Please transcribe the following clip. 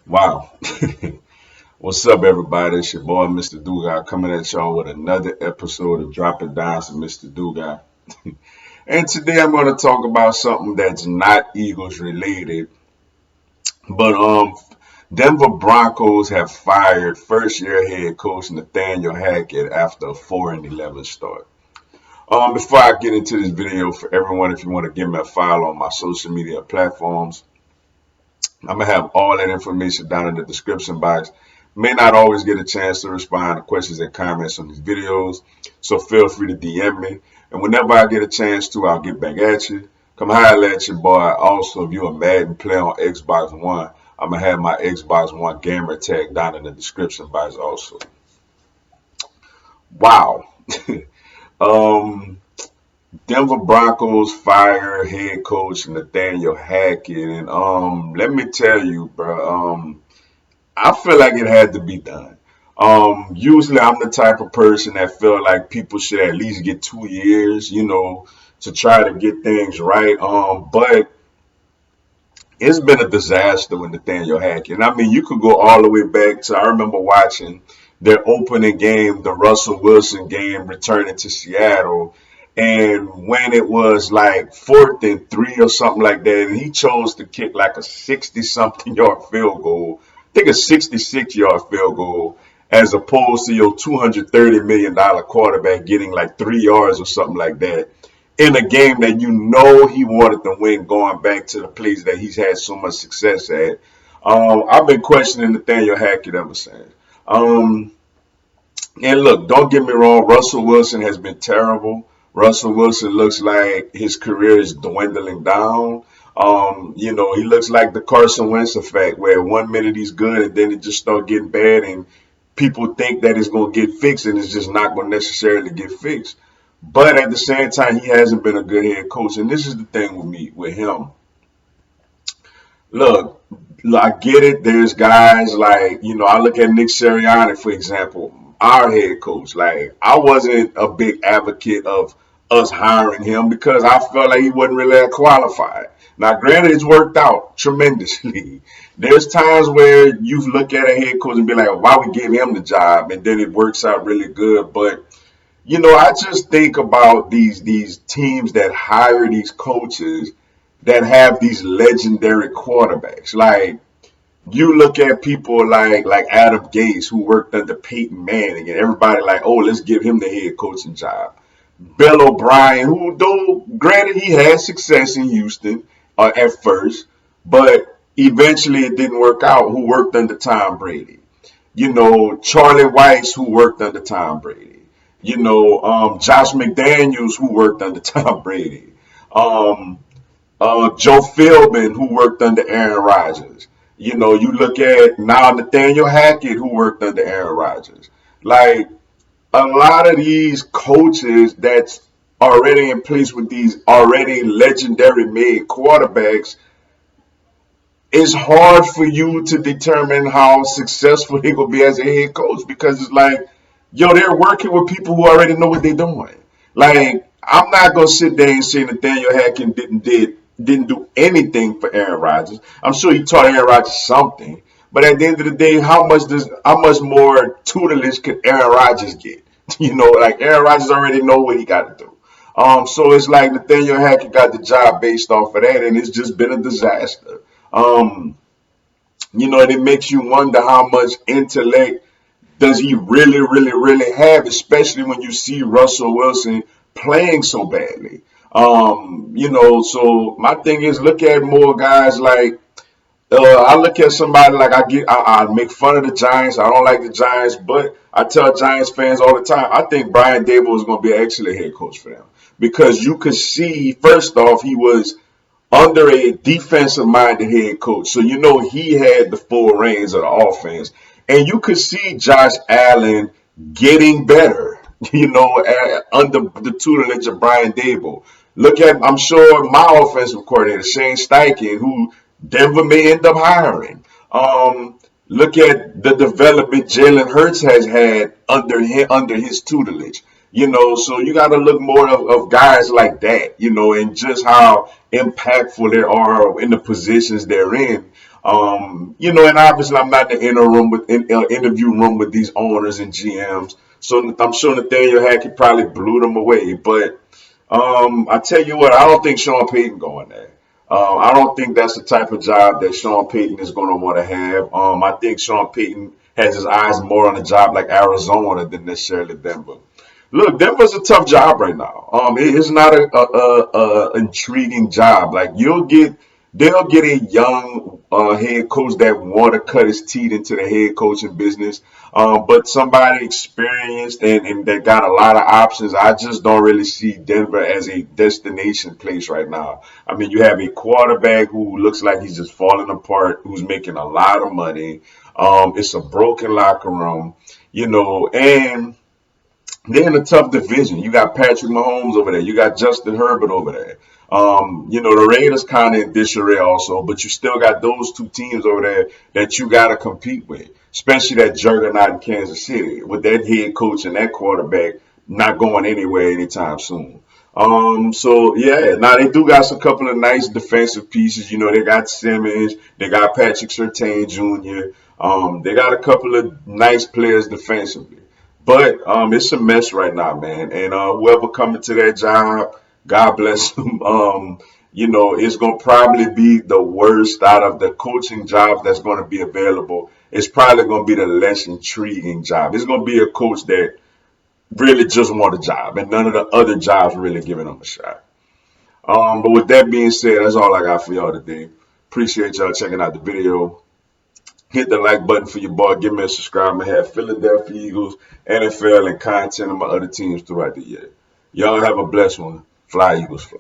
Wow. What's up, everybody? It's your boy, Mr. Dugai, coming at y'all with another episode of Dropping Dimes with Mr. Dugai. And today I'm going to talk about something that's not Eagles related, but Denver Broncos have fired first year head coach Nathaniel Hackett after a 4-11 start. Before I get into this video, for everyone, if you want to give me a follow on my social media platforms, I'm gonna have all that information down in the description box. May not always get a chance to respond to questions and comments on these videos, so feel free to DM me. And whenever I get a chance to, I'll get back at you. Come holler at your boy. Also, if you're a Madden player on Xbox One, I'm gonna have my Xbox One gamer tag down in the description box also. Wow. um, Denver Broncos fire head coach Nathaniel Hackett, and let me tell you, bro. I feel like it had to be done. Usually I'm the type of person that feel like people should at least get 2 years, to try to get things right. But it's been a disaster with Nathaniel Hackett. And I mean, you could go all the way back to I remember watching their opening game, the Russell Wilson game, returning to Seattle. And when it was like 4th and 3 or something like that, and he chose to kick like a 60 something yard field goal, I think a 66-yard field goal, as opposed to your $230 million quarterback getting like 3 yards or something like that in a game that you know he wanted to win, going back to the place that he's had so much success at. I've been questioning Nathaniel Hackett ever since. Um, and look, don't get me wrong, Russell Wilson has been terrible. Russell Wilson looks like his career is dwindling down. He looks like the Carson Wentz effect, where 1 minute he's good and then it just start getting bad, and people think that it's going to get fixed, and it's just not going to necessarily get fixed. But at the same time, he hasn't been a good head coach, and this is the thing with me, with him. Look, I get it. There's guys like, I look at Nick Sirianni, for example, our head coach. Like, I wasn't a big advocate of us hiring him because I felt like he wasn't really that qualified. Now, granted, it's worked out tremendously. There's times where you look at a head coach and be like, why we give him the job? And then it works out really good. But I just think about these teams that hire these coaches that have these legendary quarterbacks. Like, you look at people like Adam Gase, who worked under Peyton Manning, and everybody like, oh, let's give him the head coaching job. Bill O'Brien, who, though granted he had success in Houston at first, but eventually it didn't work out, who worked under Tom Brady. Charlie Weiss, who worked under Tom Brady. Josh McDaniels, who worked under Tom Brady. Um, Joe Philbin, who worked under Aaron Rodgers. You look at now Nathaniel Hackett, who worked under Aaron Rodgers. Like, a lot of these coaches that's already in place with these already legendary made quarterbacks, it's hard for you to determine how successful he gonna be as a head coach because it's like, yo, they're working with people who already know what they're doing. Like, I'm not gonna sit there and say Nathaniel Hackett didn't do anything for Aaron Rodgers. I'm sure he taught Aaron Rodgers something, but at the end of the day, how much more tutelage could Aaron Rodgers get? Like Aaron Rodgers already know what he got to do. So it's like Nathaniel Hackett got the job based off of that, and it's just been a disaster. Um, and it makes you wonder how much intellect does he really, really, really have, especially when you see Russell Wilson playing so badly. So my thing is look at more guys like I look at somebody like I make fun of the Giants. I don't like the Giants, but I tell Giants fans all the time, I think Brian Dable is going to be an excellent head coach for them because you could see first off he was under a defensive minded head coach. So he had the full reins of the offense. And you could see Josh Allen getting better, under the tutelage of Brian Dable. Look at, I'm sure, my offensive coordinator, Shane Steichen, who Denver may end up hiring. Look at the development Jalen Hurts has had under his tutelage. So you got to look more of guys like that, and just how impactful they are in the positions they're in. And obviously I'm not in the interview room with these owners and GMs, so I'm sure Nathaniel Hackett probably blew them away. But I tell you what, I don't think Sean Payton going there. I don't think that's the type of job that Sean Payton is going to want to have. I think Sean Payton has his eyes more on a job like Arizona than necessarily Denver. Look, Denver's a tough job right now. It is not a intriguing job. Like they'll get a young head coach that want to cut his teeth into the head coaching business, but somebody experienced and that got a lot of options. I just don't really see Denver as a destination place right now. I mean, you have a quarterback who looks like he's just falling apart, who's making a lot of money. It's a broken locker room, and they're in a tough division. You got Patrick Mahomes over there. You got Justin Herbert over there. The Raiders kind of in disarray also, but you still got those two teams over there that you got to compete with, especially that juggernaut in Kansas City with that head coach and that quarterback not going anywhere anytime soon. So yeah, now they do got some couple of nice defensive pieces. They got Simmons, they got Patrick Surtain Jr. They got a couple of nice players defensively. But it's a mess right now, man. And whoever coming to that job, God bless them. It's gonna probably be the worst out of the coaching jobs that's gonna be available. It's probably gonna be the less intriguing job. It's gonna be a coach that really just want a job, and none of the other jobs really giving them a shot. But with that being said, that's all I got for y'all today. Appreciate y'all checking out the video. Hit the like button for your boy. Give me a subscribe. I have Philadelphia Eagles, NFL, and content of my other teams throughout the year. Y'all have a blessed one. Fly, Eagles, fly.